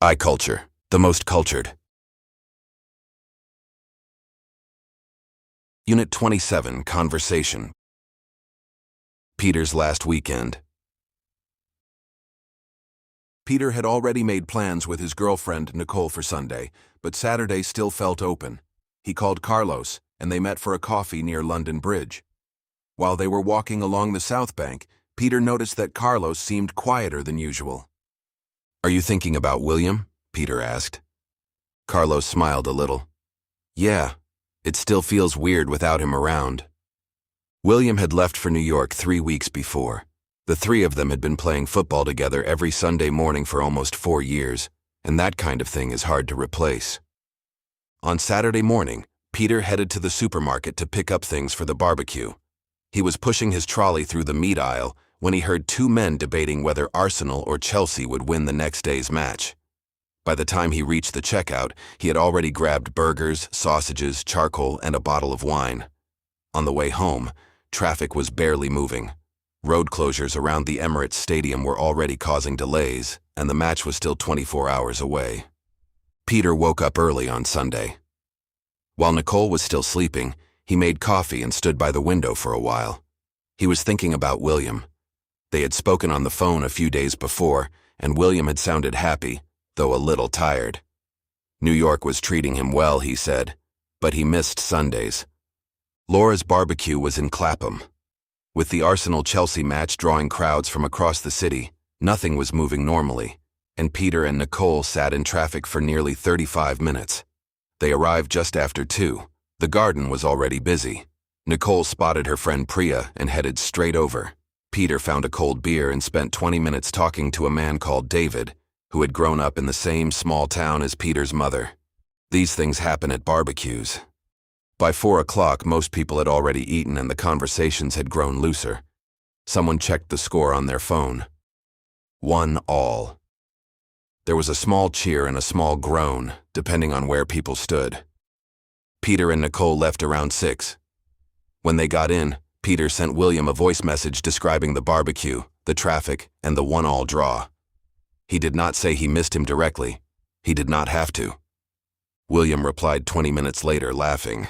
I culture, the most cultured. Unit 27, Conversation. Peter's last weekend. Peter had already made plans with his girlfriend Nicole for Sunday, but Saturday still felt open. He called Carlos, and they met for a coffee near London Bridge. While they were walking along the South Bank, Peter noticed that Carlos seemed quieter than usual. "Are you thinking about William?" Peter asked. Carlos smiled a little. "Yeah, it still feels weird without him around." William had left for New York 3 weeks before. The three of them had been playing football together every Sunday morning for almost 4 years, and that kind of thing is hard to replace. On Saturday morning, Peter headed to the supermarket to pick up things for the barbecue. He was pushing his trolley through the meat aisle when he heard two men debating whether Arsenal or Chelsea would win the next day's match. By the time he reached the checkout, he had already grabbed burgers, sausages, charcoal, and a bottle of wine. On the way home, traffic was barely moving. Road closures around the Emirates Stadium were already causing delays, and the match was still 24 hours away. Peter woke up early on Sunday. While Nicole was still sleeping, he made coffee and stood by the window for a while. He was thinking about William. They had spoken on the phone a few days before, and William had sounded happy, though a little tired. New York was treating him well, he said, but he missed Sundays. Laura's barbecue was in Clapham. With the Arsenal-Chelsea match drawing crowds from across the city, nothing was moving normally, and Peter and Nicole sat in traffic for nearly 35 minutes. They arrived just after 2. The garden was already busy. Nicole spotted her friend Priya and headed straight over. Peter found a cold beer and spent 20 minutes talking to a man called David, who had grown up in the same small town as Peter's mother. These things happen at barbecues. By 4 o'clock, most people had already eaten and the conversations had grown looser. Someone checked the score on their phone. 1-1. There was a small cheer and a small groan, depending on where people stood. Peter and Nicole left around 6. When they got in, Peter sent William a voice message describing the barbecue, the traffic, and the 1-1 draw. He did not say he missed him directly. He did not have to. William replied 20 minutes later, laughing.